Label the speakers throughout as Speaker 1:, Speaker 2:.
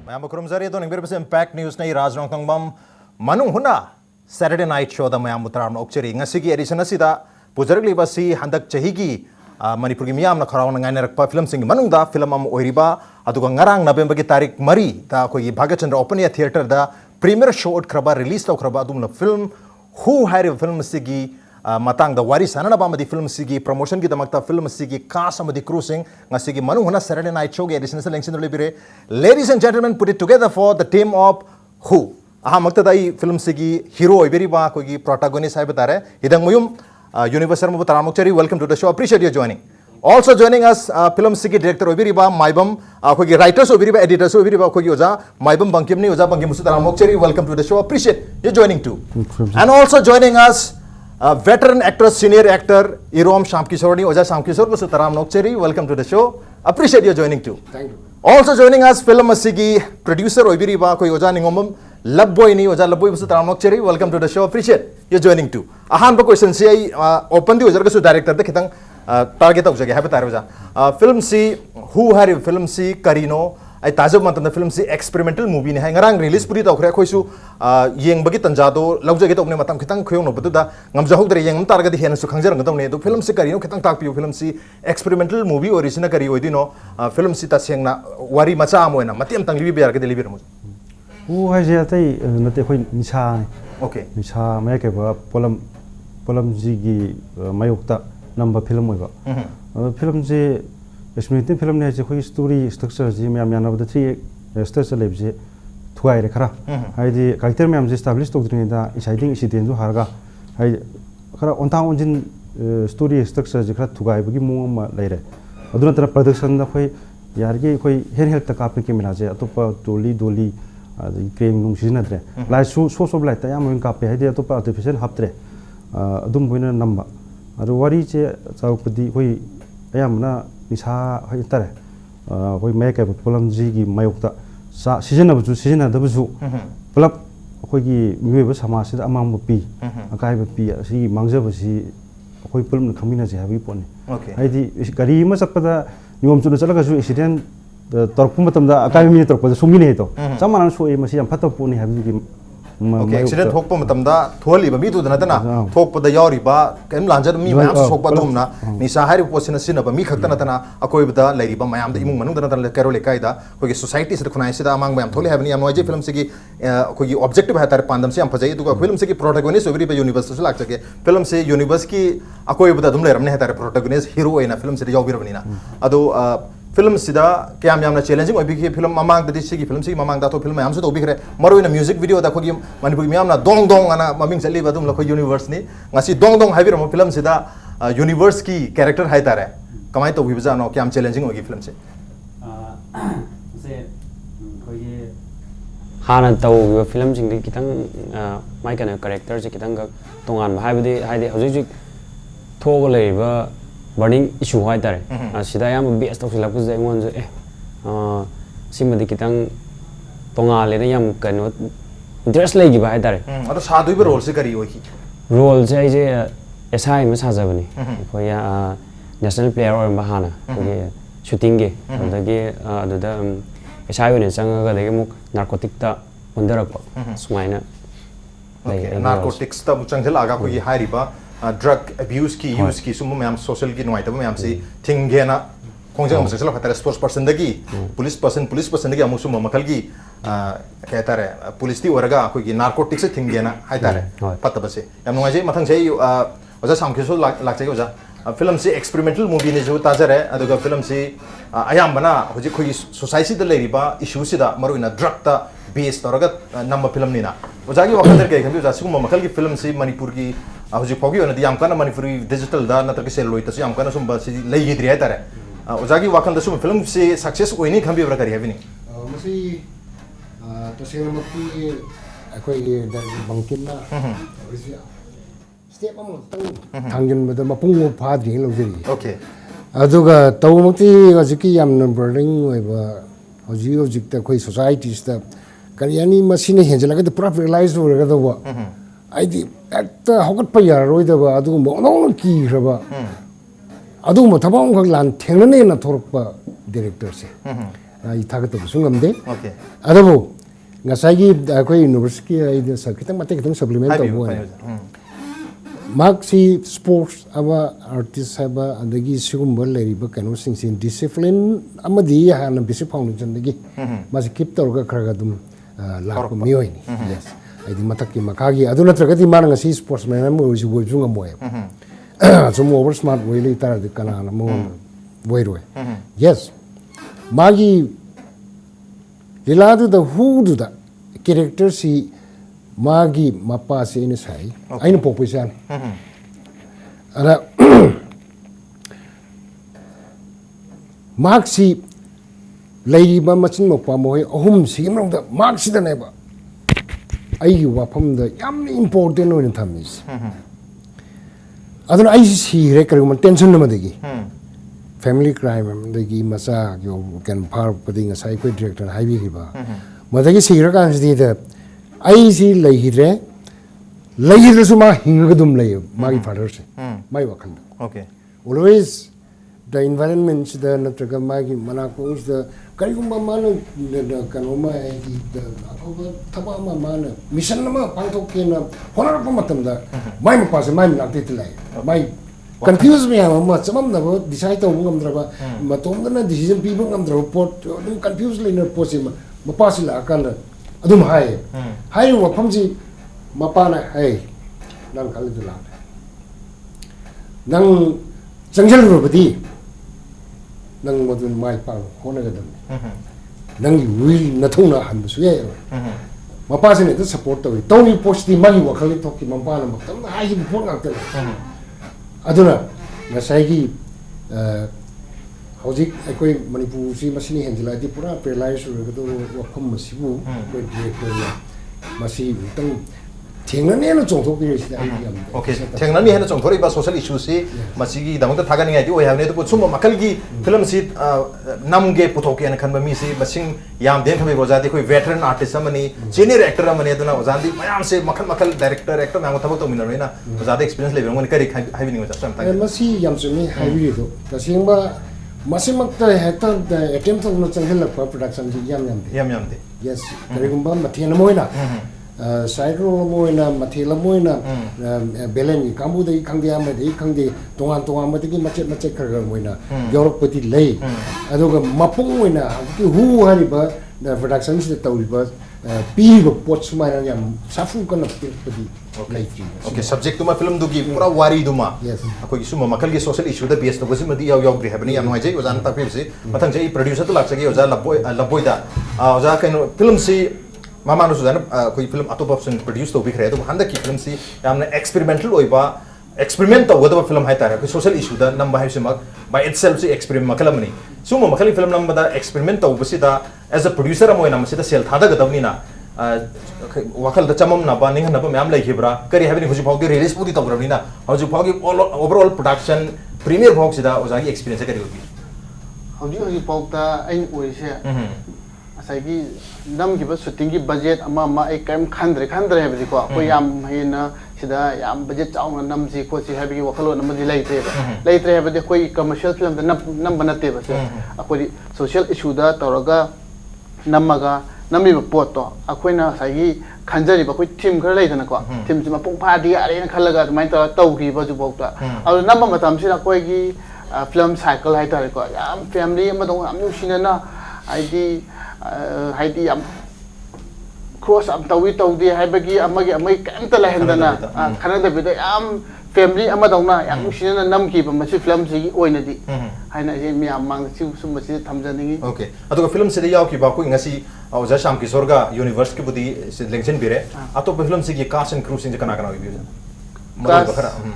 Speaker 1: मैं खुरमजरी तो निंबर बसे इम्पैक्ट न्यूज़ नहीं राज नोंगथोंबाम मनुंग हुना सैटरडे नाइट शो दा मैं मुतराम ओक्चरी ngasi एडिशन असिदा पुजरगली बसी हंदक चही की मणिपुर की मियाम ना खराव नंगाई नरकपा फिल्म सिंग मनुंग दा फिल्म अम ओइरिबा अदुगा ngarang नवेम्बर की तारीख मरी दा कोई भाग्यचंद्र ओपन एयर थिएटर दा प्रीमियर शो उठखरबा रिलीज तौखरबा अदुमना फिल्म हु हाइर फिल्म सिगी matang da wari sanana ba madi film sigi promotion ki damakta film sigi cast amadi crew sing ngasi ki manu huna Saturday night show ge edition se lengsin libire ladies and gentlemen put it together for the team of who aha makta dai film sigi hero iberi ba ko gi protagonist hai batare idang muyum universal mu taramok cheri welcome to the show appreciate your joining also joining us film sigi director iberi ba maibam ko gi writers iberi ba editors iberi ba ko gi oja maibam bankim ni oja bankim musu taramok cheri welcome to the show appreciate your joining too and also joining us veteran actor, senior actor, IROM SHYAMKISHORE, Oja SHYAMKISHORE, Musu Taram Nokcheri, welcome to the show. Appreciate your joining too.
Speaker 2: Thank you.
Speaker 1: Also joining us, film Asigi, producer Oibiri Ba, Koi Oja Ningomum, LOVEBOY ni Oja LOVEBOY Musu Taram Nokcheri, welcome to the show. Appreciate your joining too. Ahan ba question si open di Oja Kasu director de kitang target of Jaga Habitat Oja. Film si who had film si Karino. I ताज़ब मतलब film से experimental movie ने है नगरांग release पूरी तौर कोई सु Young बगी तंजादो लौजगे तो अपने मतलब कितंग खोयों नोबतु दा ngam दरे येंग तारगा दी हेन सु खंजर ngam ने तो फिल्म से करियो कितंग ताक पियो फिल्म से एक्सपेरिमेंटल मूवी ओरिजिनल करी ओइदि नो फिल्म से तसेंगना वारी मचा मोयना मतियम तंग लिबि बेर के डिलीवर मु
Speaker 2: वो है जे तई नते खोई निशा
Speaker 1: ओके
Speaker 2: निशा मैं के पोलम जी की मयुक्ता नंबर फिल्म होइबा फिल्म से एक्सपेरिमेंटल फिल्म ने कोई स्टोरी स्ट्रक्चर जी मैं याना बद थ्री स्ट्रक्चर लेब जे थुआई रे खरा हाइदि कैरेक्टर में हम जे एस्टैब्लिश तोद्रिन दा इसाइडिंग इसिडेंट जो हारगा हाइ खरा ओनता ओनजिन स्टोरी स्ट्रक्चर जे खरा थुगाई बगी मुंग मा लेरे अदुना तर प्रोडक्शन दा कोई यार के कोई हेन हेल्थ तक आपने कैमरा जे अतोपा डोली क्रेम नुंग सिजनद्रे लाइट सोर्स ऑफ लाइट या मोइन कापे हाइदि अतोपा आर्टिफिशियल हापत्रे अदुम बोइना नंबा अदु वारी जे चाउपदि कोई अयामना निशा हाइतरे कोई मैं के पोलम जी की मयुक्ता सिजनबजु सिजनदबजु पुलप अखोगी मिवेब समाज से अमांग पी अकाय पी असि मांगजबसि अखोई पुलम खमिना जे हाबी पोने हाइदि गाड़ी म चपदा नियम चुन चलगसु एक्सीडेंट तोरप मतमदा अकाय मी तोरप सुमिने तो समाना सोए मसि यम फतो पोने हाबि की
Speaker 1: ओके एक्सीडेंट थोकप मतमदा थोली बमी तो दनतना थोकपदा यावरिबा केम लांजर मी मयाम सोकपा दुमना निसा हारि पोसिना सिनबा मी खक्तनतना अकोइबदा लैरिबा मयाम द इमुंग मनुंग दनतना कैरोले कायदा कोई सोसाइटी से खुनाइ सिदा अमांग मयाम थोले हाबनि अमोजे फिल्म से की कोई ऑब्जेक्टिव है तारे पांदम से हम फजै दुगा फिल्म से की प्रोटैगनिस्ट ओबरी पे यूनिवर्स से लाग सके फिल्म से यूनिवर्स की अकोइबदा दुम लेरमने है तारे प्रोटैगनिस्ट हीरो एना फिल्म से यावबिरबनिना अदो फिल्म सिदा क्या यामना चैलेंजिंग ओबि की फिल्म ममांग दि सिगी फिल्म सिगी ममांग दा तो फिल्म याम से तो ओबि खरे मरोइना म्यूजिक वीडियो दा खोगी मणिपुर मियामना दोंग दोंग अना ममिंग चली बदुम लखो यूनिवर्स नि ngasi दोंग दोंग हाइबिर म फिल्म सिदा यूनिवर्स की कैरेक्टर हाइ तारे कमाई तो बिबजा नो क्या चैलेंजिंग ओगी फिल्म से
Speaker 3: खोगी हाना तो फिल्म सिंग कितंग माइ कने कैरेक्टर से कितंग तोंगान हाइबदि हाइदि हजिक थोग लेबा बर्निंग इशू है तारे सिदा याम बेस तो सिलाप जे मोन जे सिमदि कितंग तोंगा लेने याम कनो इंटरेस्ट लेगी बा है तारे
Speaker 1: अतो सादुइबो रोल से करी होई
Speaker 3: रोल जे जे एसआई में साजबनी कोई नेशनल प्लेयर और बहाना कोई शूटिंग के अदगे अददा एसआई ने चंगा देगे मुक नार्कोटिक ता उंदरक सुमाइना
Speaker 1: नार्कोटिक्स ता मुचंगल आगा कोई हारिबा ड्रग अब्यूज की यूज की सुम मैम सोशल की नुआइतब मैम से थिंगेना खोंजंग हम सचल खतरे स्पोर्ट्स पर्सन दगी पुलिस पर्सन दगी अमुसु मखल की कहता रे पुलिस ती ओरगा कोई की नार्कोटिक्स से थिंगेना हाइतारे पत्तब से यम नुआजे मथंग से ओजा सामखेसो लाक्चे ओजा फिल्म से एक्सपेरिमेंटल मूवी ने जो ताजर है अदुगा फिल्म से अयामबना होजि खोई सोसाइटी द लेरिबा इशू सिदा मरुइना ड्रग ता बेस तौरगा नंबर फिल्म निना ओजागी वखंदर के खबि ओजा सुम मखल की फिल्म से मणिपुर की हजिक फाउगी ओनदि याम काना मणिपुरी डिजिटल दा नतर के सेल लोइतस याम काना सुम बसी लेगिद्रि है तारे ओजागी वाखंद सुम फिल्म से सक्सेस ओइनी खंबि ब्रा करी हेबिनी
Speaker 2: मसी तसेमकी अखोई बंकिमना स्टेप अमो थांजन बद मपुंग फाद्रि लौजरी
Speaker 1: ओके
Speaker 2: अदुगा तौमती हजिकी याम नंबरिंग ओइबा हजिक त कोई सोसाइटीज ता करियानी मसीने हेंजलगा द पूरा रियलाइज होरगा दबा आइदी एक्ट हगत पया रोइदबा अदु मोनोन की खरबा अदु मथबाम खग लान थेंगने ना थोरपा डायरेक्टर से
Speaker 4: ai thagato sungam de
Speaker 1: Okay.
Speaker 4: adabu ngasai koi university ai de sakitang mate kitang supplement to bo Maxi sports aba artist aba andagi sugum bol leri ba kanu sing sin discipline amadi ha na bisi foundation dagi mas keep tor ga khraga dum la ko mi hoy ni yes ai di matak ki makagi adu na traga di man ngasi sports man mo ji bo junga mo zum over smart way li tar de kana na mo boy ro yes magi liladu da hu du da character si magi mapa se ini sai aina population ada maxi lady ba machin mo pa mo ahum si mrong da maxi da neba ai wa pham da yam important no in thamis aduna ai si re kar ma tension na ma degi family crime degi masa yo can par pading sai ko director hai bi ba ma degi si ra kan si da ai si lehire lehire suma hingadum lay my father se my wakanda
Speaker 1: Okay.
Speaker 4: always the environment the natraga magi mana ko is the karigumba mana the kanoma the thaba ma mana mission ma pangthok ke na honor pa matam da my ma pas my na tit lai my confuse me ma chamam na bo decide to ngam dra ba ma tom na decision pi ngam dra pot dum confuse le na posi ma pas la kan adum hai wa phamji mapana hai nang kal du la nang jangjal ro badi nang modun mai pa hona ga dam nang will na thong na han su ye mapa se ne to support to to ni post di magi wa khali to ki mapa na tam hai ji phon ngak te aduna na sai gi hojik akoi manipur si masini henjila di pura pelai su ga to wa pham masibu ko director ya masi tang thengna ne no chongthok bi si ai yam
Speaker 1: Okay. Thengna mi hena chongthori ba social issue si masigi damang ta thagani ngai di oi havne to chuma makal gi film si namge puthok en khan ba mi si basing yam den khabe roja de koi veteran artist amani senior actor amani aduna ozandi mayam se makal director actor mang thabak to minna reina ozade experience level ngoni kari habi ni sa sam ta
Speaker 4: masi yam sumi hai do ta singba masimak ta hekta attempt to no changhel pa production ji yam
Speaker 1: de
Speaker 4: yes karigumba mathena moina cycle moina mathela moina belen kambu dei khangde am dei khangde tongan ma dei macet khar moina yorok pati lei aduga mapung moina ki hu hari ba production si tawi ba pi go pot sumai yam safu kan pati
Speaker 1: Okay, subject to ma film dugi pura wari duma
Speaker 4: yes
Speaker 1: akoi gi suma makal gi social issue da base to gosi madi yaw gri habni yan wai jai ozan ta film si mathang jai producer to lak sagi oza laboi da oza kaino film si mama no suzana koi film atop option produce to bi khre to handa ki film si yamna experimental oiba experiment to goda film hai tara ko social issue da number hai simak by itself si experiment makalamni suma makali film number da experiment to basi da as a producer amoy na masida sel thada ga dawni na wakal da chamam na ba ning na ba myam lai khibra kari habini huji phog release pudi to brani na huji phog overall production premier phog sida ozagi experience kari hobi
Speaker 5: hoji phog ta ai oi se asai nam gi ba shooting gi budget ama ai kam khandre habdi ko ko yam hina sida yam budget chaung nam si ko si habi wakalo nam di leitre habdi ko commercial film da nam banate ba se akoi social issue da toraga namaga nami ba pot to akoina sai khanjari ba koi team khar lai dana ko team si ma pung pha di are na khalaga mai ta tau gi ba ju bok ta au nam ma tam si la koi gi film cycle hai ta ko yam family ma dong am yu sinana haidi am cross am tawi di hai bagi amai kam ta la hendana khana da bi am family ama dongna yang sinana nam ki ba masi film si oina di haina je mi amang si sum masi thamjani
Speaker 1: okay ato film se yaw ki ba ko ngasi auza SHYAMKISHORE ga universe ki budi selection bire ato film se ki cast and crew sin kana kana bi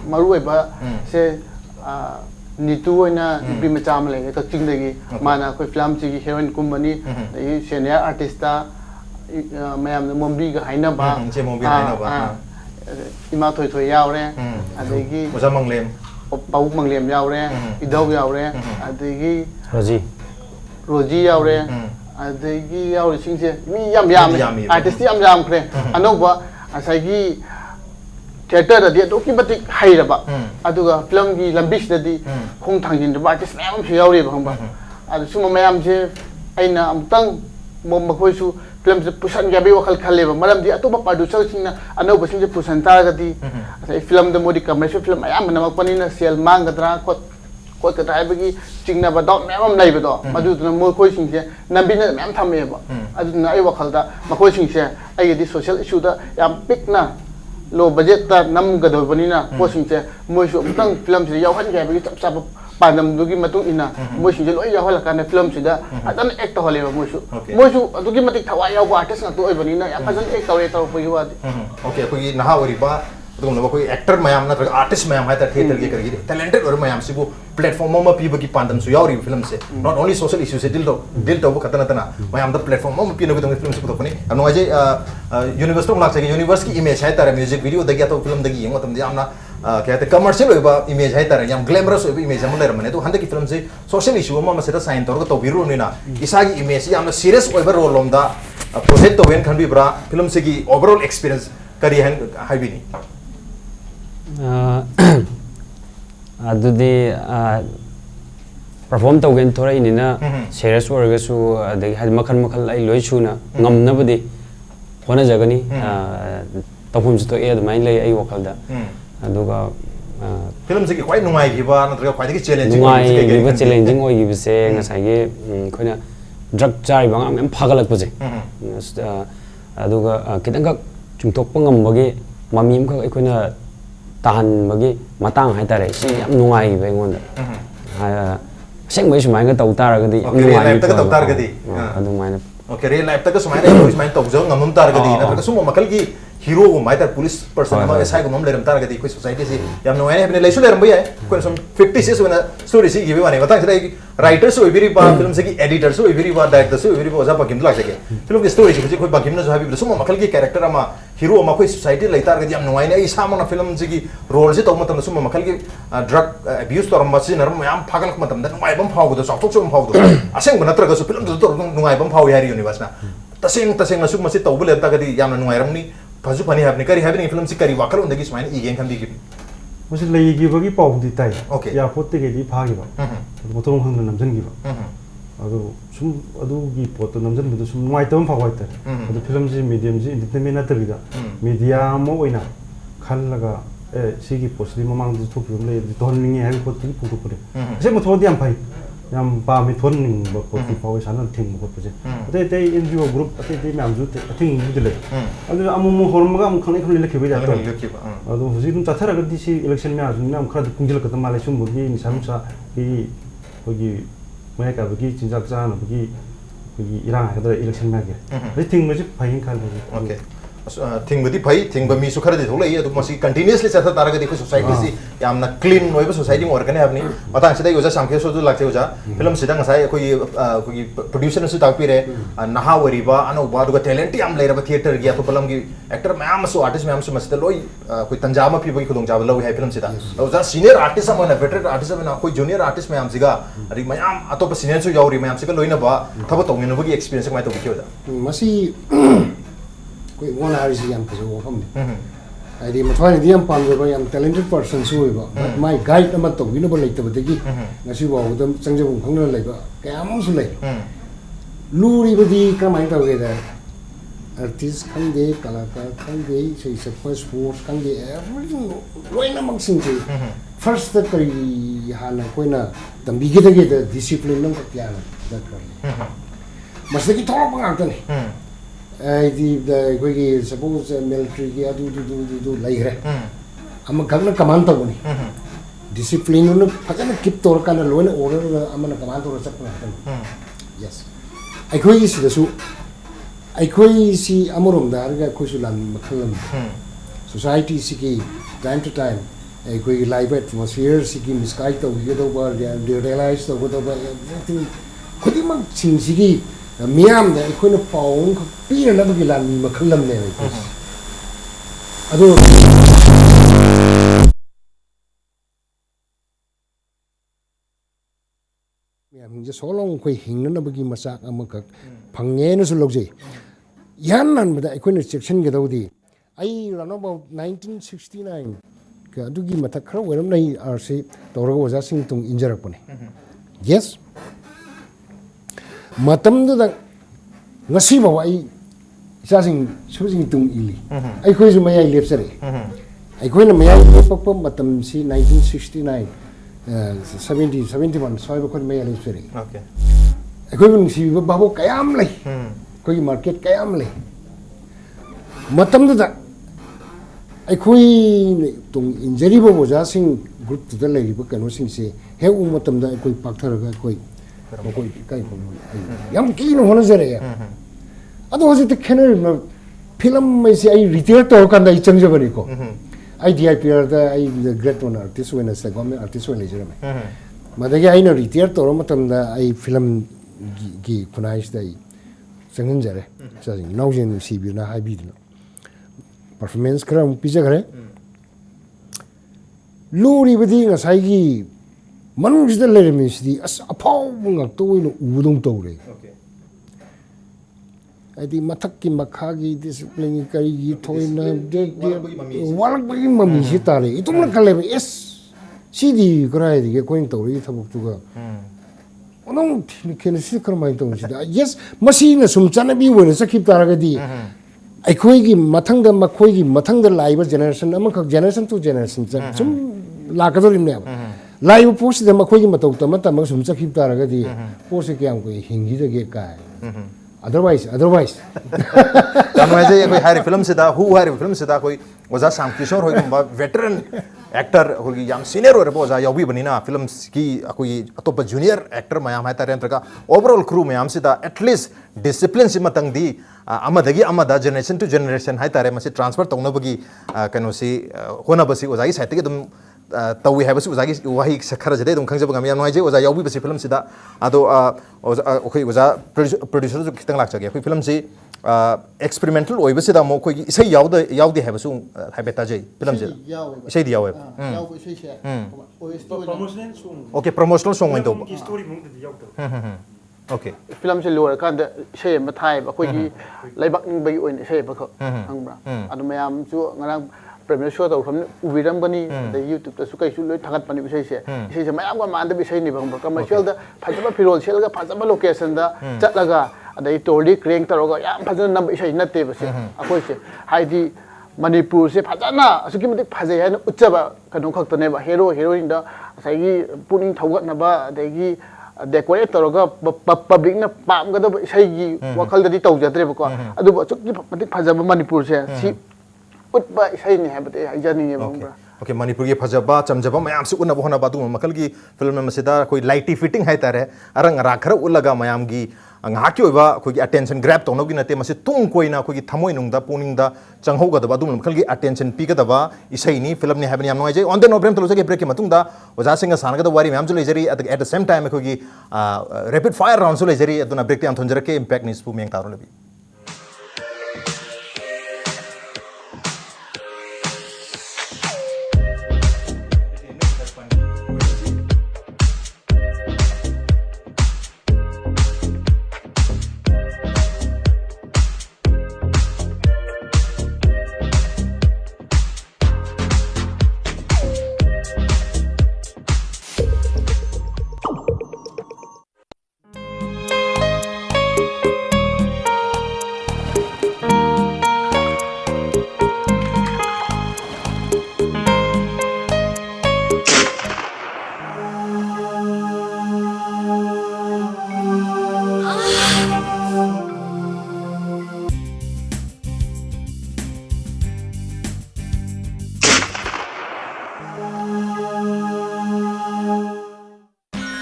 Speaker 5: maru ba se nitu oina bi macham le ka ching degi mana koi film si ki heroine kumbani ei senior artist ta mayam mombi ga haina ba
Speaker 1: je mombi haina ba
Speaker 5: ima thoi yaw re adegi
Speaker 1: oza manglem
Speaker 5: pau manglem yaw re idau yaw re adegi roji yaw re adegi yaw singse mi yam artist yam kre anoba asagi theater da do ki batik haira ba aduga film gi lambis da di khong thangjin da artist mayam yaw re ba adu suma mayam je aina amtang mokhoisu film se pusan ga be wakhal khale ba maram di atoba producer singna anau basing je pusan ta ga di sai film de modi commercial film ayam na makpani na sel mang ga dra ko ka dai bagi chingna ba dot mem nai ba do madu na mo khoi sing se nambi na mem thame ba adu na ai wakhal da makhoi sing se ai di social issue da yam big na low budget ta nam ga do bani na ko sing se mo su amtang film se yaw han ga bagi chap chap panam dugi matung ina mo sing je loi yaw hala kana film se da adan act to hale ba mo su dugi matik thawai yaw artist na to oi bani na ya fajan act tawe taw pagi wa
Speaker 1: okay koi naha ori ba तो मतलब कोई actor ma'am ना artist ma'am है theatre के करके talented और ma'am से वो प्लेटफॉर्म में पीब की पांडन सुया और फिल्म से नॉट ओनली सोशल इश्यूज से दिल तो वो खतना तना मैम द प्लेटफॉर्म में पीनो को फिल्म से तो पनी अब नोजे यूनिवर्स तो लाग सके यूनिवर्स की इमेज है तारे म्यूजिक वीडियो दगिया तो फिल्म दगी यंग मतलब यामना कहते कमर्शियल होबा इमेज है तारे याम ग्लैमरस होबा इमेज हम लेर मने तो हंदे की फिल्म से सोशल इश्यू में मसेदा साइन तोर तो बिरु निना इसागी इमेज याम सीरियस होबा रोल लोमदा प्रोजेक्ट तो वेन खन भी ब्रा फिल्म से की ओवरऑल एक्सपीरियंस करी है हाईबिनी
Speaker 3: अदुदी परफॉर्म तौगेन थोरैनिना सीरियस ओरगसु अदगी हाद मखल मखल आई लोइ सुना ngamnabadi होना जगनी तफुम तो ए अदमाइन लई आई वखलदा अदुगा
Speaker 1: फिल्म से क्वाइट नुंगाई गिबा नत्रगा क्वाइट की चैलेंजिंग
Speaker 3: नुंगाई चैलेंजिंग ओइ गिबसे ngasai खोना ड्रग चारि बंगाम एम फागलक बजे अदुगा कितंग चुंथोक ngambagi mamim ka अखोना ताहन बगी मतंग है तारे सी यम नुंगाई बेंगोन सेंग बै सुमाय तौ तारगदी
Speaker 1: नुंगाई लाइफ तक तौ तारगदी
Speaker 3: अदु मायना
Speaker 1: ओके रियल लाइफ तक सुमाय रे सुमाय तौ जो ngam तारगदी नत्रगा सुम मकल की हीरो को माइटर पुलिस पर्सन मा एसआई को मम लेरम तारगदी कोई सोसाइटी से यम नुंगाई ने लेसु लेरम बय कोन सम 50 से वना स्टोरी सी गिवे वाने बतांग से राइटर्स ओइ बिरि बा फिल्म से की एडिटर्स ओइ बिरि बा डायरेक्टर्स ओइ बिरि बा जा बकिम लाग सके फिल्म की स्टोरी से कोई बकिम न जो हाबि सुम मकल की कैरेक्टर अमा हीरो अमा कोई सोसाइटी लेतार गदी यम नुंगाई ने सामना फिल्म से की रोल से तो मतलब सुम मकल की ड्रग अब्यूज तोरम मसी नरम याम फागल मतलब नुंगाई बम फाव दो साथोक सुम फाव दो असेंग नत्रगा सु फिल्म तो नुंगाई बम फाव यारी यूनिवर्स ना तसेंग सुम मसी तौबु लेता गदी याम नुंगाई रमनी फजु फनी हाबनी करी हाबनी फिल्म से करी वाकल उंदगी सुमाइन इगेन खंदी की
Speaker 2: मुझे लेगी बगी पाउंदी ताई
Speaker 1: ओके
Speaker 2: या पोते के दी फागिबा मोतों खंग नमजनगिबा अदो सुम अदुगी पोतो नमजन बदु सुम नुआइतम फावाइते अदो फिल्म जी मीडियम जी एंटरटेनमेंट नतरिदा मीडिया मो ओइना खललगा ए सिगी पोस्टली ममांग दि थोक ले दोननिंगे हाबि पोती पुटु पुरे से मथोदि याम फाइ याम पा मी थोननिंग ब पोती फावै सान थिंग बो पोजे अते ते एनजीओ ग्रुप अते म्याम जु थिंग बुदले अदो अमुमु होरमगा अम खनै खनै लेखे बे जातो अदो हुजि दुम ताथारगा दिसि इलेक्शन म्या जुन नाम खरा कुंजल कत माले सुम बुगी निसामुसा की होगी मैं का बगी चिंजाक जान बगी इरांग हागदा इलेक्शन म्या गे थिंग मजि फाइन खाल
Speaker 1: ओके थिंग बदी फाइ थिंग ब मी सुखर दे थोले ये तो मसी कंटीन्यूअसली चथा तारगा देखो सोसाइटी से यामना क्लीन नोइबो सोसाइटी मोर कने अपनी मतांग सिदा योजा सांखे सो जो लागते होजा फिल्म सिदा ngасai कोई प्रोड्यूसर से ताक पिरे नहा वरीबा अनो बादुगा टैलेंट याम लेरबा थिएटर गिया तो फिल्म की एक्टर मैम सो आर्टिस्ट मैम सो मसते लोई कोई तंजामा पिबगी खुदोंग जाब लव है फिल्म सिदा ओजा सीनियर आर्टिस्ट हम ना वेटरन आर्टिस्ट हम ना कोई जूनियर आर्टिस्ट मैम सिगा अरि मैम अतोप सीनियर सो यावरी मैम सिगा लोइना बा थबो तोंगिनबगी एक्सपीरियंस मै तो बिखियोजा
Speaker 4: मसी कोई वन हारिस याम फजो वफम ने आइदि मथवानि दियम पामजबा याम टैलेंटेड पर्सन सुइबा बट माय गाइड अमा तोगिनबो लेतबदगी ngasi वावदम चंगजबुम खंगना लेबा कयाम सु ले लुरिबदी कमाय तवगे दा आर्टिस्ट खंगे कलाकार खंगे sei सप्पा स्पोर्ट्स खंगे एवरीथिंग लोइना मक्सिंग फर्स्ट द करी हाना कोइना तंबिगे दगे द डिसिप्लिन नम क्या दा कर मसकी थोड़ा पंगातने I suppose military ki adu laire. Ama gagna command to bani. Discipline unu phajana keep tor kana loina order amana command to sak na. Yes. I koi si dasu. I koi si amurum da arga koi sulan makhalam. Society si ki time to time. I koi live atmosphere si ki miskai to yedo bar they realize to go to everything. Khudi mang sing si ki मियाम दे कोई न पाउंग पीर न बगी लान मखलम ने अदो मियाम जे सोलोंग कोई हिंग न बगी मसाक अमक फंगे न सुलोजे यान नन बदा कोई न सेक्शन के दौदी आई रन अबाउट 1969 का दुगी मथा खर वरम नै आरसी तौरग वजा सिंग तुंग इंजरक पने yes matam da ngasi ba ai sa sing su sing tung ili ai khoi ju mai lep sare ai khoi na mai lep pa matam si 1969 70 71 soi ba khoi mai lep sare
Speaker 1: Okay.
Speaker 4: ai khoi bun si ba bo kayam lai khoi market kayam lai matam da ai khoi tung injury ba boja sing group tu da lai ba kano sing se he u matam da ai khoi pak thar ga khoi koi kai ko yam ki no hona sare ya ado hoje te khener film mai se ai retire to kan da ichang jabani ko ai DIPR da ai the great one artist when as a government artist when jera mai madagi ai no retire to matam da ai film gi kunais da sangan jare sa jing now jin si bi na hai bi no performance kra pija gare luri bidi nga sai gi manung jida le mi si as apau ngak to no udong to re adi mathak ki makha gi discipline kari gi thoina de walak bagi mami si tare itum na kale es sidi krai di ko in to ri thabuk tu ga onong ken si kar mai to si da yes masi na sum chana bi wona sakip tara ga di ai khoi gi mathang da makhoi gi mathang da laiba generation am khak generation to generation sum la ka do rim ne laiba post da makhoi gi matau ta mata ma sum sakip tara ga di post ke am ko hingi da ge kai otherwise
Speaker 1: तमय जे कोई हारी film से दा who हारी film से दा कोई वजा शाम किशोर होई बा वेटरन एक्टर होगी याम सीनियर हो रे बोजा योबी बनिना फिल्म की कोई अतोप जूनियर एक्टर मयाम है तारे अंतरका ओवरऑल क्रू मयाम से दा एटलीस्ट डिसिप्लिन से मतंग दी अमदगी अमदा जनरेशन टू जनरेशन है तारे मसे ट्रांसफर तौनबगी कनो सी होनबसी ओजागी साइट के दम तवी है बस उजागी वही खर जदे दम खंजब गम याम नोइजे उजा योबी बसी फिल्म सिदा आदो ओखै उजा प्रोड्यूसर जो खितंग लाक जगे फिल्म से एक्सपेरिमेंटल ओइबसिदा मो कोई इसे यावदे है बसु हाइबेता जै फिल्म से इसे दिया हुए
Speaker 5: याव इसे से
Speaker 2: promotional song
Speaker 1: okay promotional song में तो
Speaker 2: की story mong da yaw
Speaker 1: okay
Speaker 5: film से लोर कांद इसे म थाय बा कोई लाइबाक निंग बई ओइन इसे बख हंगब्रा अदु मयाम जो ngarang premier show to from ubiram bani the youtube to sukai su loi thagat pani bisai se mayam ga man da bisai ni bang commercial da phajaba firol sel ga phajaba location da chatlaga adai toli crane taroga yam phajana nam bisai natte base akoi se haidi manipur se phajana asuki matik phajai haina uchaba kanong khak tane ba hero heroine da sai gi puning thogat na ba adai gi decorate taroga public na pam ga da sai gi wakal da di tawjatre ba ko adu ba chukki matik phajaba manipur se si उत्पा इसाई नहीं है बते जानी है बंबरा
Speaker 1: okay Manipur की फजबा चमजबा मयाम से उन्ना बहना बातु मकल की फिल्म में मसेदा कोई लाइटी फिटिंग है तारे अरंग राखर उलगा मयाम की ngaki oiba khoi gi attention grab tong nogi nate mase tung koina khoi gi thamoi nungda puning da changhau ga da badum khal gi attention pi ga da ba isai ni film ni habani am noi je on the no brem tolo ge break ke matung da oja singa sana ga da wari ma'am jo lejari at the same time khoi gi rapid fire round so lejari aduna break te am thonjara ke impact ni spu meng taro lebi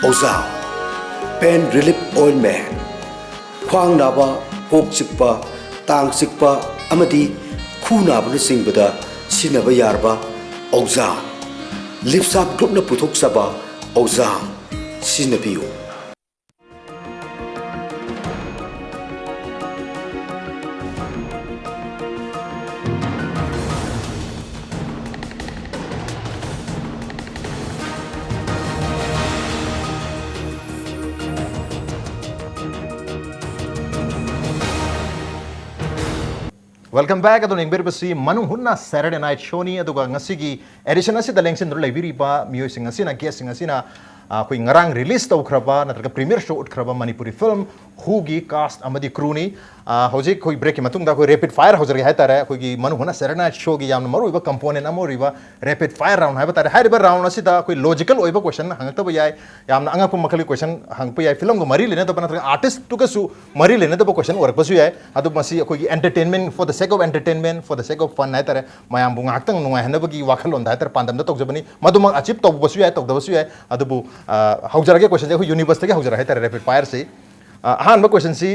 Speaker 6: Oza Pain Relief Ointment Khwang naba kok chikpa tang chikpa amadi khu naba na singbada sinaba yarba Oza Lipsap group na puthok saba Oza sinabiyo
Speaker 1: Welcome back to the Manung Hutna Saturday Night Show ni aduga ngasigi edition asi da lengsin ro laibiri ba miyoi singa sina guest singa sina koi ngarang release tau khraba natraga premiere show ut khraba Manipuri film who-gi cast amadi crew ni hojik khoi break ki matungda khoi rapid fire hojrge hai tare khoi gi manu huna serena show gi yamna maru iba component amori ba rapid fire round hai ba tare hai ba round asida khoi logical oiba question hangta ba yai yamna anga pu makhali question hang pa yai film go mari lene to bana artist tu ka su mari lene to question work pasu yai adu masi khoi gi entertainment for the sake of entertainment for the sake of fun hai tare mayam bu ngaktang nungai hana ba gi wakhalon da tare pandam da tokjabani maduma achieve to basu yai tok da basu yai adu bu hojrage question je khoi university ge hojra hai tare rapid fire se han ba question si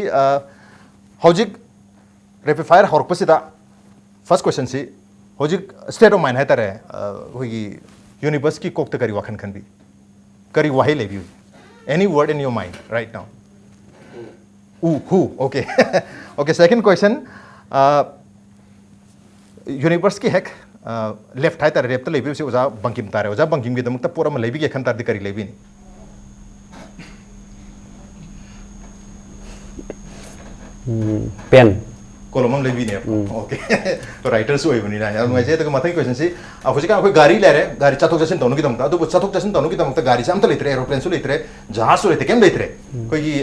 Speaker 1: hojik rapid fire horpasida first question si hojik state of mind hai tare hogi universe ki kokta kari wakhan khan bi kari wahi lebi any word in your mind right now who okay okay second question universe ki hack left hai tare rep ta lebi si oja bankim tare oja bankim gi damukta pura ma lebi ge khan tar di kari lebi ni
Speaker 3: pen
Speaker 1: kolomam lebi ne okay to writers oi bani na ya ngai je to mathai question si hoji ka koi gari lere gari chathok jasin tonu ki damta adu chathok jasin tonu ki damta gari sam to litre aeroplane su litre jahaz su litre kem litre koi gi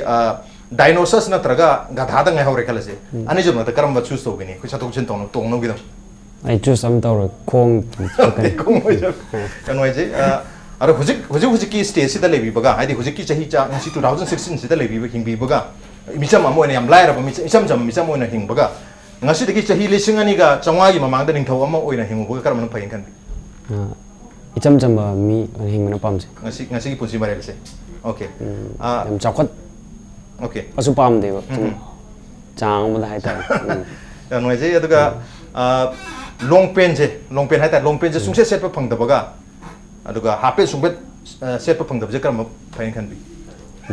Speaker 1: dinosaurs na traga gadha da ngai hore kala se ani jom na karam ba choose to bini koi chathok jasin tonu tonu ki dam
Speaker 3: ai choose am tawra khong
Speaker 1: kong oi ja ngai je ara hoji ki stage si da lebi baga haidi hoji ki chahi cha si 2016 si da lebi ba hing bi baga misam amoy na yam lai ra ba misam jam misam oina hing baga ngasi dagi chahi lising ani ga changwa gi mamang da ningthau ama oina hing baga karam nan phain kan
Speaker 3: icham cham mi hing na pam se
Speaker 1: ngasi gi punsi marel se okay
Speaker 3: yam chakot
Speaker 1: okay
Speaker 3: asu pam de ba chang ma hai ta
Speaker 1: ya noi je aduga long pen hai ta long pen je sungse set pa phang da baga aduga half pen sungbe set pa phang da je karam phain kan bi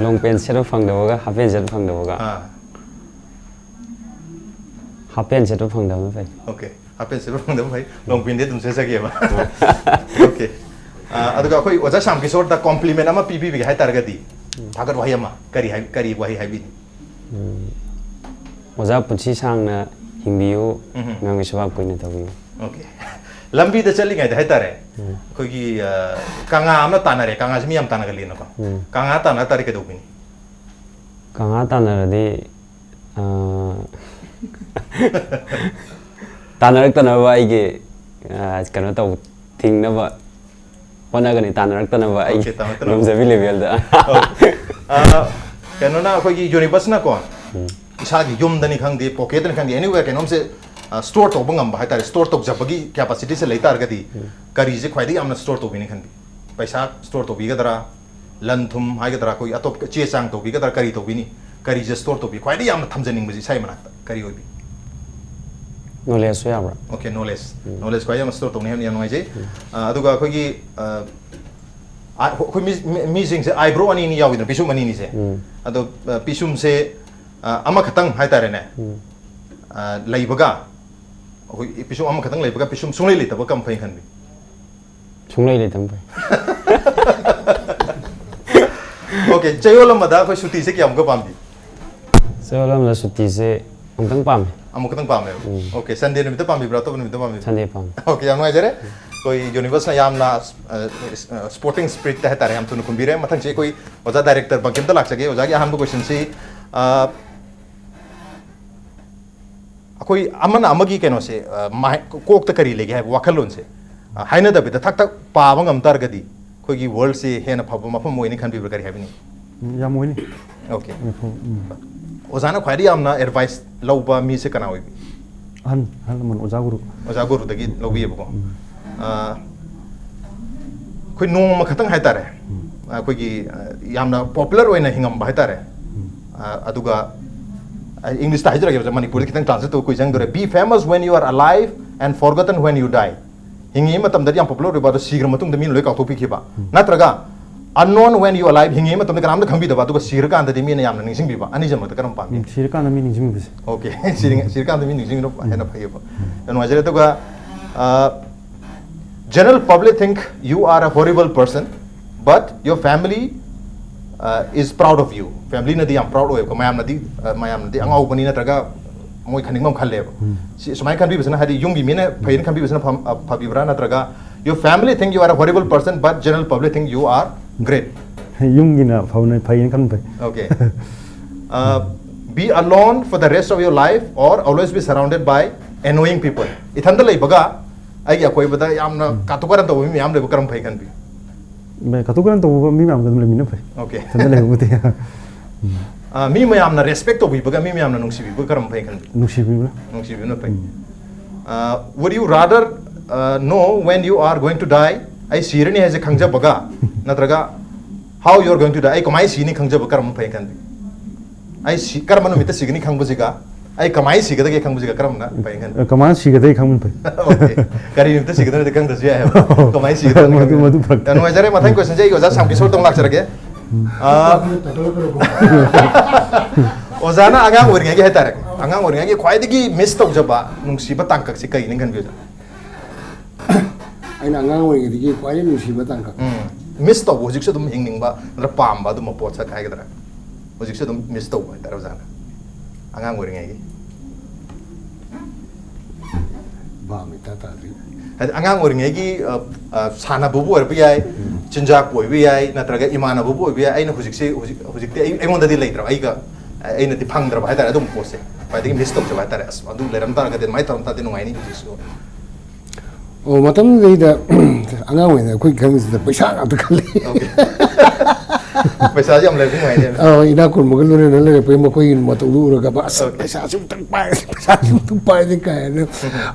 Speaker 3: long pen set phang da baga half pen set phang da baga half pen set phang da ba
Speaker 1: okay half pen set phang da ba long pen de tum se sa ge ba okay aduga khoi oja SHYAMKISHORE da compliment ama pp bi hai tar ga di thagat wahi ama kari wahi hai bi
Speaker 3: oja punchi sang na hingbiu ngang sabab koina tawi
Speaker 1: okay lambi da chali ngai da hai tare khoi gi kanga amna tanare kanga jmi am tanaga lina ko kanga tana tari ke dobini
Speaker 3: kanga tanara de tanarak tanaba ai ge kana taw thing na ba hona ga ni tanarak tanaba ai lomjabi level da
Speaker 1: kana na khoi gi universe na ko isa gi yum dani khang de pocket dani khang de anywhere kenom se store to bangam ba haitare store to jabagi capacity se leitar gadi kari je khwaidi amna store to bini khanbi paisa store to bi gadara lan thum hai gadara koi atop che chang to bi gadara kari to bini kari je store to bi khwaidi amna thamjaning bi sai manakta kari oi bi
Speaker 3: knowledge so yabra
Speaker 1: okay knowledge khwai am store to ne yan noi je aduga khoi gi khoi mi jing se eyebrow ani ni yawi na pisum ani ni se ado pisum se ama khatang haitare ne leibaga hoi pisum am khatang leibaga pisum sunglei le taba kam phain khanbi
Speaker 3: sunglei le tam pai
Speaker 1: okay chayolam da khoi suti se kyam ko pamdi
Speaker 3: chayolam la suti se amtang pam
Speaker 1: amu khatang pam okay sunday ni bita pambi bra to ni bita pambi
Speaker 3: sunday pam
Speaker 1: okay am jare koi universe na yam na sporting spirit ta tare am tunu kumbire mathang che koi oja director bankim ta laksage oja gi aham question si akoi amana amagi keno se kok ta kari lege hai wakhalon se haina da bita thak thak pa bangam tar gadi khoi gi world se hena phaba mafam moini khan bi kari habini
Speaker 2: ya moini
Speaker 1: okay ozana khwadi amna advice lauba mi se kana oi
Speaker 2: han man oja guru
Speaker 1: dagi lobi yebo khoi nong ma khatang hai tare khoi gi yamna popular oina hingam ba hai tare aduga English ta hijra ge Manipuri kitang translate to koi jang dore be famous when you are alive and forgotten when you die hingi matam da yam popular ba do sigra matung da min loi ka topi khiba natraga unknown when you are alive hingi matam da karam da khangbi da ba to sigra kan da de min yam ning sing bi ba ani jam da karam pa
Speaker 2: sir kan mi ning jim bi
Speaker 1: okay sir kan da min ning sing no hena phai ba dan wajare to ga general public think you are a horrible person but your family is proud of you family na di am proud of ko mayam na di angau bani na traga moi khaning mam khalle si somai kan bi bisna hadi yung bi mena phain kan bi bisna phabi bra na traga your family think you are a horrible person but general public think you are great
Speaker 2: yung gina phauna phain kan pai
Speaker 1: okay be alone for the rest of your life or always be surrounded by annoying people. Itanda lay baga ay akoy bada yamna katukaran to mi yam le karam phai kan bi.
Speaker 2: Me katukaran to mi mam gadum le mina phai.
Speaker 1: Okay.
Speaker 2: Tanda le bute.
Speaker 1: Mi mayam na respect to bi baga mi mayam na nungsi bi karam phai kan bi.
Speaker 2: Nungsi bi na.
Speaker 1: Nungsi bi na phai. Would you rather know when you are going to die? I sirani has a khangja baga natraga how you are going to die. I kamai sini khangja baga karam phai kan bi. I see karam anu mita signi khang buziga. I kamai siga da ke khang buziga karam na phai kan.
Speaker 2: Kaman siga dai khang mun phai.
Speaker 1: Okay. Kari mita siga da khang dasya hai. Kamai siga.
Speaker 2: Madu madu phak.
Speaker 1: Anu ajare mathang question jai oza SHYAMKISHORE tong lak charage. Ozana agang oringa ge hetare. Agang oringa ge khwai digi miss tau jaba nungsi ba tangkak si kai ning kan bi.
Speaker 4: Aina ngang oi gi kwai nu si batang ka.
Speaker 1: Miss tau hojik se dum hingning ba ra pam ba dum pot sa kai ga dara. Hojik se dum miss tau ba dara ozana. Agang oringa ge.
Speaker 4: Ba mi ta ta ri.
Speaker 1: Angang oringa ge sana bubu or bi ai chinjak boy bi ai natraga imana bubu bi ai na hojik se hojik te ai mon da di leitra ai ga ai na ti phang dra ba dara dum pose. Ba digi miss tau jaba dara as adu leram ta ga den mai taram ta den ngai ni hojik so.
Speaker 4: Oh, matam da angang oi na koi khang si da paisa ga ta khali.
Speaker 1: Okay. Paisa jam le ngai ni.
Speaker 4: Oh, ina kun mo lu ne le pe mo koi mo tu lu ga ba sa paisa su tang pai paisa su tu pai de ka ne.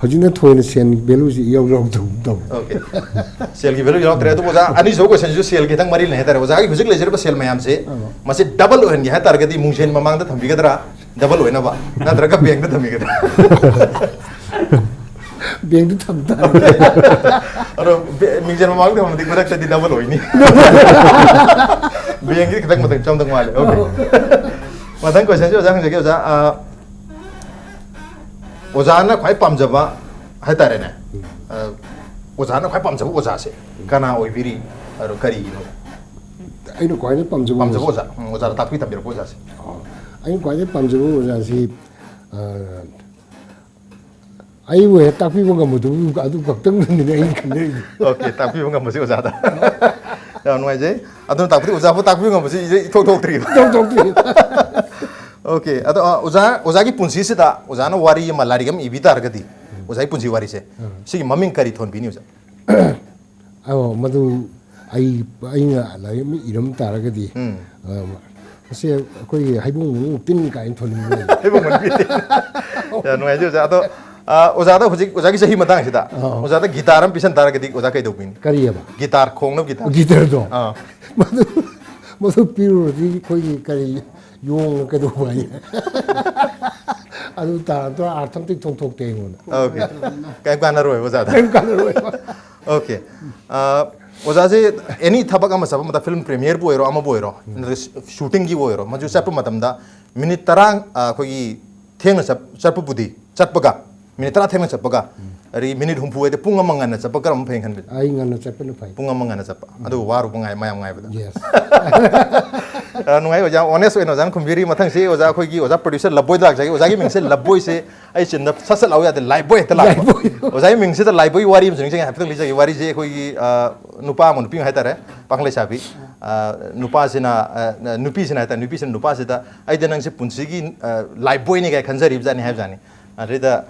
Speaker 4: Hoji na thoi na sen belu si yo ro tu tu.
Speaker 1: Okay. Sel ki value yautre to boza ani so question jo sel ki tang mari le tar boza ki hujik lejer ba sel mayam se mase double ohen ge tar gadi mungsen mamang da thambi gadra double ohen ba na dra ka bank da thambi gadra
Speaker 4: Biang tu tham ta.
Speaker 1: aro mungsen mamang da madik madak di double ohen ni bank ki katang matang chom tang wale. Okay. Matang question jo jang je ke oza oza na khwai pam jaba hai tare ne oza na khwai pam jaba oza se kana oi biri aro kari no
Speaker 4: Aina kwai ne pam
Speaker 1: pam
Speaker 4: ju.
Speaker 1: jaba oza oza ta phi tam bir oza se
Speaker 4: Aina kwai ne pam ju ja si ai we ta pi mo ga mo tu ga tu ka tang ni ne ai kan ne.
Speaker 1: Okay, tak pi ngam mesti uzada. Ya nuai je. Adun tak pi uzah tak pi ngam mesti thok thok tri.
Speaker 4: Tok tok ti.
Speaker 1: Okay, ado uzah ki punsi se da uzah na wari malari gam ibita argadi. Uzah ki punsi wari se. Sigi maming kari thon bini uzah.
Speaker 4: Aw madu ai nga la mi iram ta ra ga di. Se koi haibung tin ka in thon ni.
Speaker 1: Hebo man bi. Ya nuai je uzah ado uzah da hujik uzah ki sahi matang se da. Uzah da gitar am pisan tar gadi uzah kai dopin.
Speaker 4: Kari ya ba.
Speaker 1: Gitar khong no gitar.
Speaker 4: Gitar do.
Speaker 1: Ah.
Speaker 4: Madu piru di koi kari yung ka do ba ya. Adu ta to artham tik thong thok te ngon.
Speaker 1: Okay. Kai kan na roi uzah da.
Speaker 4: Kan ro.
Speaker 1: Okay. Uzah se any thabak ama sab mata film premiere bo ero ama bo ero shooting gi bo ero maju sap matam da minute tarang khoi theng sap budi chatpaga minute tara theng chatpaga ari minute humpu ede punga mangana chapaka ram pheng khan bi
Speaker 4: Ai ngan na chapel pai.
Speaker 1: punga mangana chapa adu waru bungai mayam ngai bada
Speaker 4: Yes.
Speaker 1: nungai oja honest eno jan khumviri mathang se oja khoi gi oja producer laboi dak jagi oja gi mingse laboi se ai chin da sasal au ya de laiboi ta la oja gi mingse da laiboi wari mjing jing haptang li jagi wari je khoi gi nupa mon ping hai tare pangle sabi nupa sina nupi sina ta nupi sina nupa se da ai de nang se punsi gi laiboi ni ga khanjari jani hai jani ari da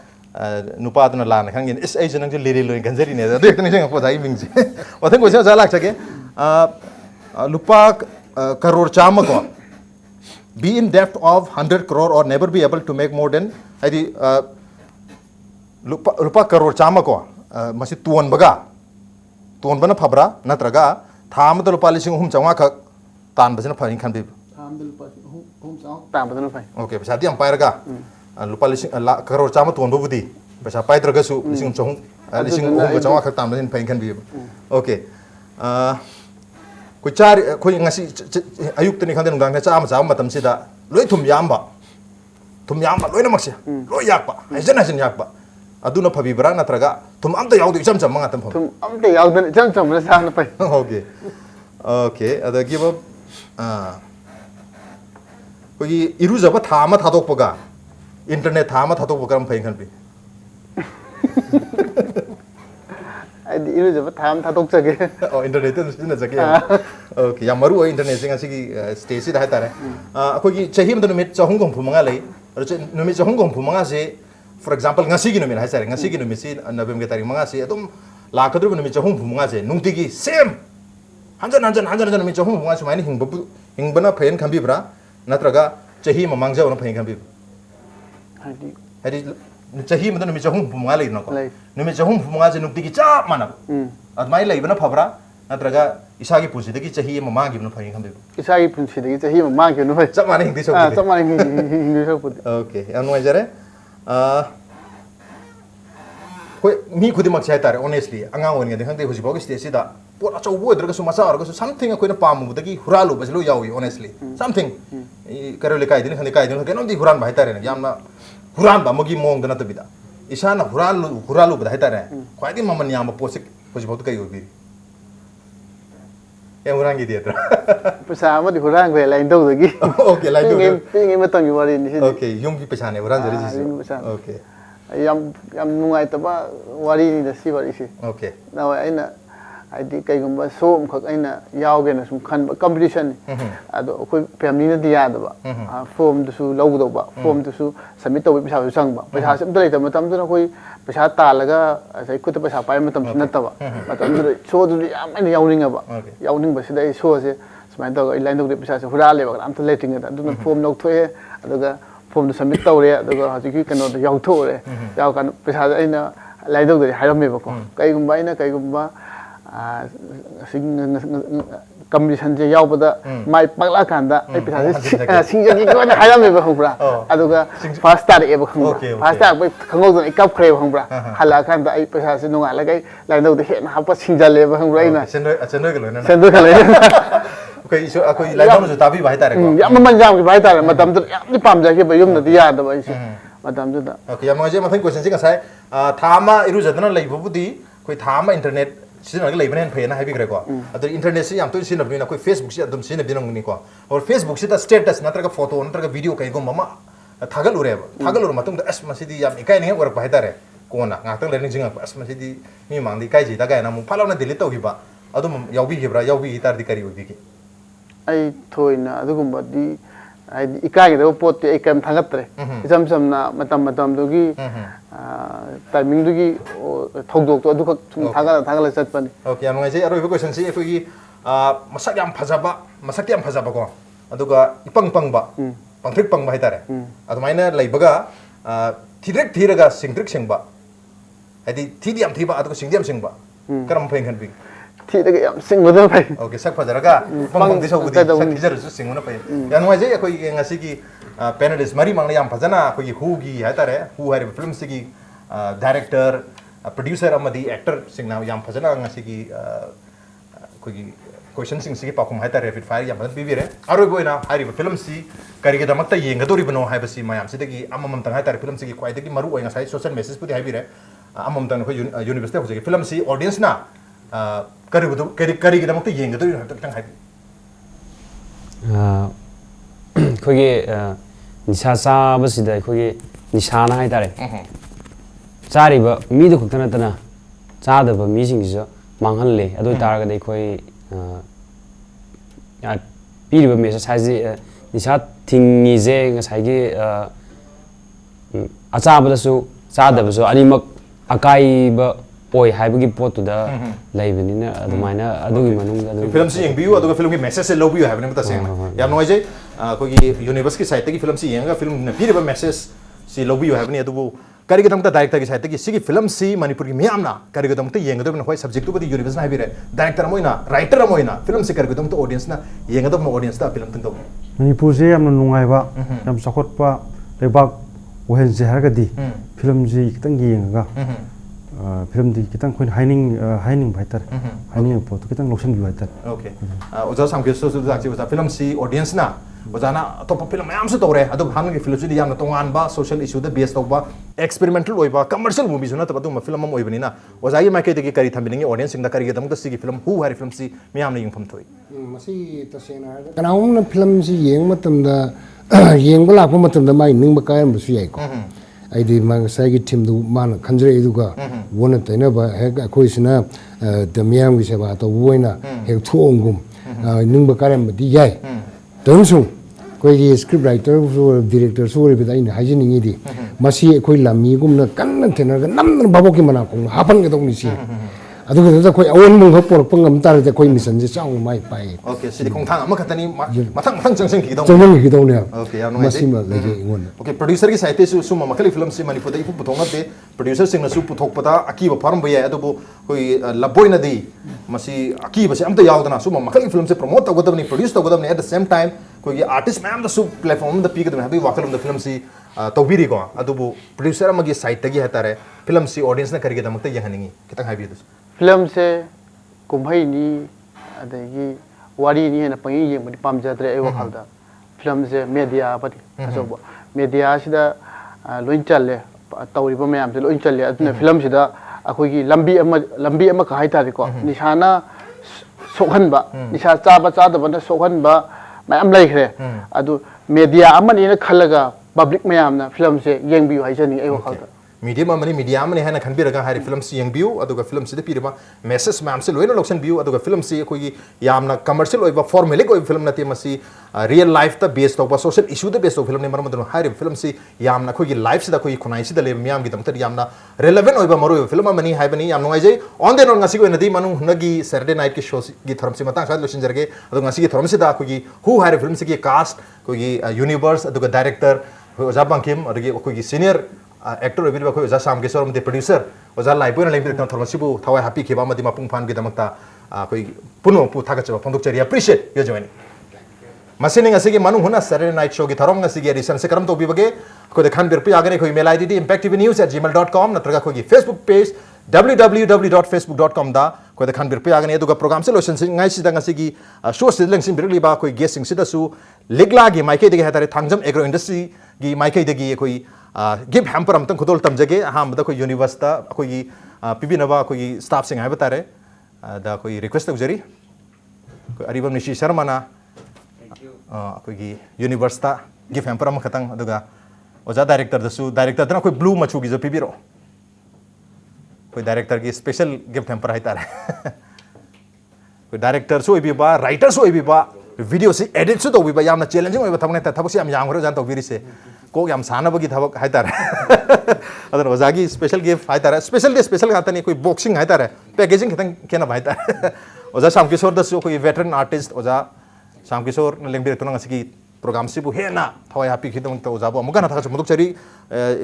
Speaker 1: nupa tu na la na khangin is ai jang je liri loi khanjari ne da dek ni jing po dai mingse wathang ko se ja lak chake lupa crore chama ko be in debt of 100 crore or never be able to make more than haidi lupa crore chama ko masi tuon bana phabra natraga tham da lupa lising hum changa kha tan basina phain khan bi
Speaker 5: Tam betul pai.
Speaker 1: okay pesa diam pairaga lupa lising crore chama tuon budi pesa pai traga su lising chong lising hum changa kha tan basina phain khan bi okay koi chari koi ngasi ayuk tani khande nungdang cha ma matam sida loi thum yamba loi namak se loi yakpa hajan yakpa aduna phabi bra natraga thum amta yaudu icham cham manga tam pham
Speaker 5: Tum am te yaw den jam jam le sa na pai.
Speaker 1: okay ada give up koi iruja ba thama thadok paga internet thama thadok paga ram phain khan bi
Speaker 5: Ai ꯑꯩꯗꯤ ꯏꯔꯨꯖꯕ ꯊꯥ ꯑꯃ ꯊꯥꯗꯣꯛꯆꯒꯦ
Speaker 1: ꯑꯣ ꯏꯟꯇꯔꯅꯦꯠꯇ ꯁꯤꯖꯤꯟꯅꯖꯒꯦ okay ꯌꯥꯝ ꯃꯔꯨ ꯑꯣꯏ ꯏꯟꯇꯔꯅꯦꯠꯁꯦ ꯉꯁꯤꯒꯤ ꯁ꯭ꯇꯦꯖꯁꯤꯗ ꯍꯥꯏꯇꯥꯔꯦ ꯑꯩꯈꯣꯏꯒꯤ ꯆꯍꯤ ꯑꯃꯗ ꯅꯨꯃꯤꯠ 365 ꯂꯩ ꯑꯗꯨ ꯅꯨꯃꯤꯠ 365ꯁꯦ ꯐꯣꯔ ꯑꯦꯛꯖꯥꯝꯄꯜ ngasi ꯅꯨꯃꯤꯠ ꯍꯥꯏꯇꯥꯔꯦ ngasi ꯅꯨꯃꯤꯠꯁꯤ ꯅꯕꯦꯝꯕꯔ तारीख 5ꯁꯤ ꯑꯗꯨꯝ ꯂꯥꯛꯀꯗꯧꯔꯤꯕ ꯅꯨꯃꯤꯠ 365ꯁꯦ ꯅꯨꯡꯇꯤꯒꯤ ꯁꯦꯝ ꯍꯟꯖꯟ ꯅꯨꯃꯤꯠ 365 ꯁꯨꯃꯥꯏꯅ ꯍꯤꯡꯕꯅ ꯐꯩꯅ ꯈꯟꯕꯤꯕ꯭ꯔꯥ ꯅꯠꯇ꯭ꯔꯒ ꯆꯍꯤ ꯑꯃ ꯃꯥꯡꯖꯕꯅ ꯐꯩꯅ ꯈꯟꯕꯤꯕ꯭ꯔꯥ ꯍꯥꯏꯗꯤ चही मतलब नुमित चहुम फुमुंगा लेना को नुमित चहुम फुमुंगा जे नुक्ति की चाप माना अदमाई लेबना फबरा नत्रगा इसागी पुंसी दगी चही ममा गिबना फई खंबे
Speaker 5: इसागी पुंसी दगी चही ममा गिबना फई
Speaker 1: चप माने हिंदी
Speaker 5: चप माने हिंदी सब
Speaker 1: ओके अनु जरे कोई मी खुदी मक चाहे तारे ऑनेस्टली अंगांग ओन गदे खंदे हुजी बोगी स्टेज सिदा पोट अचौ बो दरगा सु मसा अरगा सु समथिंग कोइना पामु दगी हुरालु बजलो यावी ऑनेस्टली समथिंग करले काई दिन खंदे काई दिन केनो दी हुरान भाई तारे यामना हुरान बा मगी मोंग दना तबिदा इसाना हुरालु बदा है तारे ख्वाइदी ममन याम पोसे हुजी बहुत कई होबी ए हुरान की दिया
Speaker 5: पैसा मदि हुरान गए लाइन दो दगी
Speaker 1: ओके लाइन दो
Speaker 5: पिंगे मतंग की वारी नि
Speaker 1: ओके युम की पैसा ने हुरान जरी जी ओके
Speaker 5: यम नुंगाई तबा वारी नि द सी वारी सी
Speaker 1: ओके
Speaker 5: ना आइना आइदि कईगुंबा सोम खक आइना यावगेना सुम खन कंपटीशन अदो अखोय फैमिली न दिया दबा फॉर्म दुसु लौगदोबा फॉर्म दुसु सबमिट तौबे पैसा संगबा पैसा से अमत लेत मतम दुना कोई पैसा तालगा असै खुद पैसा पाय मतम नतबा मतम दुना शो दु याम आइना यावनिंगबा यावनिंग बसिदा शो से सुमाइन तौ लाइन दौ पैसा से हुरा लेबा अमत लेटिंग दुना फॉर्म लौथोए अदुगा फॉर्म दु सबमिट तौरे अदुगा हजिकि कनो द यावथोरे याव कान पैसा आइना लाइन दौ दे हायरमेबको कईगुंबा आइना कईगुंबा कंपटीशन से यावबदा माइ पगला कांदा ए पिसा से सिंजगी कोना हायरमेबा खंब्रा अदुगा फर्स्ट तार एबा खंब्रा फर्स्ट तार बै खंगौ दन इकप खरे खंब्रा हला कांदा ए पिसा से नुंगा लगे लाइन दौ दे हेन हापा सिंजलेबा खंब्रा इना
Speaker 1: चंद्र के लोना
Speaker 5: चंद्र के लोना
Speaker 1: कोई लाइन दौ जो ताबी भाई तारे को
Speaker 5: याम मन जाम के भाई तारे मतम तो याम पाम जाके बयुम नदी यादबा इसे मतम जुदा
Speaker 1: ओके याम मजे मथन क्वेश्चन से गसाय थामा इरुजदना लैबबुदी कोई थामा इंटरनेट सिजन लेबन फेना हाइबिग्रेको अदर इंटरनेट से याम तो सिनबनिना कोई फेसबुक से अदम सिनबिनंगनी को और फेसबुक से स्टेटस नत्रगा फोटो नत्रगा वीडियो कई गुम ममा थागलुर मतुंग द अस मसिदी याम इकाय ने वर्क हाइतारे कोना ngakang learning jinga अस मसिदी मी मांगदी काई जिदा गायना मु फालावना डिलीट तौगिबा अदुम यावबी हेब्रा यावबी तारदी करी ओबी के
Speaker 5: आई थोइना अदुगुंबदी आई इकाय दो पोत ए कम थागत्रे इसम समना मतम दुगी टाइमिंग दुगी थौदोक तो अदुक थागला चतपनी
Speaker 1: ओके याम ngajai अरोइबो क्वेश्चन से एफोगी मसक याम फजाबा को अदुगा इपंग पंगबा पंथ्रिक पंगबा हाइतारे अदुमाइना लैबगा थीरगा सिंगथ्रिक सिंगबा हाइदि थीदि याम थीबा अदुगा सिंगदि याम सिंगबा करम फें खनबि
Speaker 5: थीदगा याम सिंगबदो फै
Speaker 1: ओके सक फजरगा पंग दिसौबुदि सक खिजरसु सिंगुना फै याम ngajai अखोई ngasi की पैनलिस्ट मरी मांगना याम फजना अखोई हुगी हाइतारे हु हाइरे फिल्म से की डायरेक्टर प्रोड्यूसर अमदी एक्टर सिंगना याम फजना ngasi की अखोई क्वेश्चन सिंग से पाखुम हाइतारे रैपिड फायर याम फजन पिबिरे अरोइबोइना हाइरिबो फिल्म सी करिगदमक्ता येंगदोरिबनो हाइबसी मयाम सिदगी अममम तंग हाइतारे फिल्म से की क्वाइदगी मरु ओइ ngasi सोशल मेसेज पुदि हाइबिरे अममम तंग खो यूनिवर्सिटी होजे फिल्म सी ऑडियंस ना करिगदमक्ता येंगदोरि हाइता तंग हाइबि
Speaker 3: खोगे निशा चाबसिदा खोगे निशाना हाइतारे चारिबा मीदो खक्तनतना चादबा मीसिंगिसु मांगहल्ले अदु तारगदे खोई पीरिबा मेसेज हाइजे निशा थिंगिजे ngसाइगे अचाबदसु चादबसु अनिमक अकाइबा ओइ हाइबगी पोतुदा लैबनिना अदुमाइना अदुगी मनुंग अदु
Speaker 1: फिल्म से यंग बियु अदुगा फिल्म की मैसेज से लौबियु हाइबने मता सेंग याम नोइजे कोगी यूनिवर्सिटी साइट की फिल्म से यंगा फिल्म न पीरिबा मैसेज से लौबियु हाइबने अदुबु करिगदमता डायरेक्टर की साइट की सिगी फिल्म सी मणिपुर की मियामना करिगदमता येंगदबन होय सब्जेक्ट बदी यूनिवर्सिटी हाइबिरे डायरेक्टर मोइना राइटर मोइना फिल्म से करिगदमता ऑडियंस ना येंगदम ऑडियंस ता फिल्म तंग
Speaker 2: मणिपुर से याम नुंगाइबा याम सखोटपा लेबाक ओहेन जे हरगदी फिल्म जी कितंग येंगा फिल्म दी कितंग कोइन हाइनिंग भाइतर हाइनिंग पोत कितंग लोशन भी भाइतर
Speaker 1: ओके ओजा सामके सो जाची ओजा फिल्म सी ऑडियंस ना ओजाना तो फिल्म मयाम से तौरे अदु हान की फिल्म दी याम तोंगान बा सोशल इशू द बेस तौबा एक्सपेरिमेंटल ओइबा कमर्शियल मूवी सुना तब तुम फिल्म हम ओइबनिना ओजाई माइके दे करी थम्बिनिंग ऑडियंस सिंग द करी गदम द सिगी फिल्म हु हारि फिल्म सी मयाम ने यंगफम थोइ
Speaker 4: मसी तसेना कनाउन फिल्म सी येंग मतम द येंग लाप मतम द माइ निंग बकायम बसु याइको aidi mangasai gi team du man khanjre iduga wona taina ba he khoi sina the miyam gi seba to woina he thuongum ningba karam di yai tongsu koi gi script writer so director so re bida ina hajini ngi di masi koi lami gum na kan thena ga nam babok ki mana ko hapan ga dong ni si adu ga koi awon mung ho por pangam tar de koi mission je chang mai pai
Speaker 1: okay sidi khong thang ama khatani mathang mathang chang ki dong
Speaker 4: chang ki dong ne
Speaker 1: okay ya no
Speaker 4: masi ma le ge ngon
Speaker 1: okay producer ki site su suma makali film si manipur dai pu puthong de producer sing na su puthok pada aki ba farm ba ya adu koi laboi na di masi aki ba se amta yaw dana suma makali film se promote ta godam ni produce ta godam ni at the same time koi artist ma'am da su platform da pi ga habi wakal da film si tawbiri ko adu producer amagi site tagi hatare film si audience na karige da makta yahaningi kitang habi du
Speaker 5: film se kumhai ni adagi wari ni na pangi yeng madi pamjadre ai wakhalda film se media pati asobo media sida loin challe tawriba mayam se loin challe aduna film sida akoi gi lambi ama ka haitari ko nishana sokhanba nisha chaba chadaba na sokhanba mayam laikre adu media amani na khalaga public mayam na film se yengbiu haijani ai wakhalda
Speaker 1: medium amani media amani hana khanbiraga hari film si yang view aduga film si de pirima message ma'am se loina loction view aduga film si koi yamna commercial oiba formalic oi film nati masi real life ta based oba social issue da based of film ne maram hari film si yamna koi life si da koi khunai si da le miam gi dam ta yamna relevant oiba maru film amani hai bani yam noi jai on the non ngasi ko nadi manu hunagi Saturday night ki show gi thoram si matang sa lotion jarge aduga ngasi gi thoram si da koi who hari film si gi cast koi universe aduga director BANKIM adugi koi senior actor obi ba khoi ja SHYAMKISHORE mate producer oja laibo na laibi kan thormasibu thawai happy kheba madi mapung phan gi damakta khoi puno pu thaga chaba phondok chari appreciate yo join masining asigi Manung huna Saturday night show gi tharom ngasi gi edition se karam to bi bage khoi dekhan bir pi agane khoi mail id impacttvnews@gmail.com natraga khoi gi facebook page www.facebook.com da khoi dekhan bir pi agane duga program se lotion ngai si da ngasi gi show se lengsin bir li ba khoi guest sing sida su ligla gi maike de hatare thangjam agro industry gi maike de gi khoi give hamper amtang khudol tamjage ham da koi university koi pibi naba koi staff sing hai batare da koi request ujari koi aribam nishi sharma na koi gi university give hamper am khatang aduga oja director dasu director dana koi blue machu gi jo pibi ro koi director gi special gift hamper hai tare koi director so ibi ba writer so ibi ba video si edit so to bi ba yamna challenging oi ba thamne ta thabusi am yang ro jan to biri se को याम साना बगी थबक हाइतार अदर ओजागी special gift हाइतार special day special गाता नहीं कोई बॉक्सिंग हाइतार पैकेजिंग खतंग केना हाइतार ओजा SHYAMKISHORE दसु कोई वेटरन आर्टिस्ट ओजा SHYAMKISHORE न Lembe तोना ngasi program sibu hena thawai happy khidong to oza bo muga na thaka muduk chari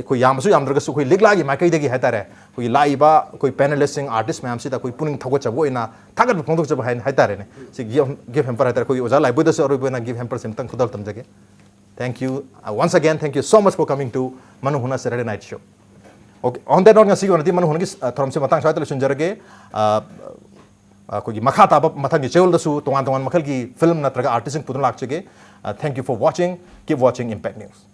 Speaker 1: कोई याम सु याम दरग सु कोई लिगलागी माइkai दगी हाइतार कोई लाइबा कोई पैनलिस्टिंग आर्टिस्ट मैम सिदा कोई पुनिंग थगो चबो इना थागत फोंदक चबो हाइतार ने सि गिफ्ट हेम्पर हाइतार कोई ओजा लाइबो दसु अरु बना गिफ्ट हेम्पर सिम तंग खुदल तमजगे Thank you. Once again, thank you so much for coming to Manung Huna Saturday Night Show. Okay, on that note, ngasi ko nati Manung Huna ki thoram se matang shaital sunjarage kogi makha ta matang ki chewol dasu tongan makal ki film na traga artist putun lakchege. Thank you for watching. Keep watching Impact News.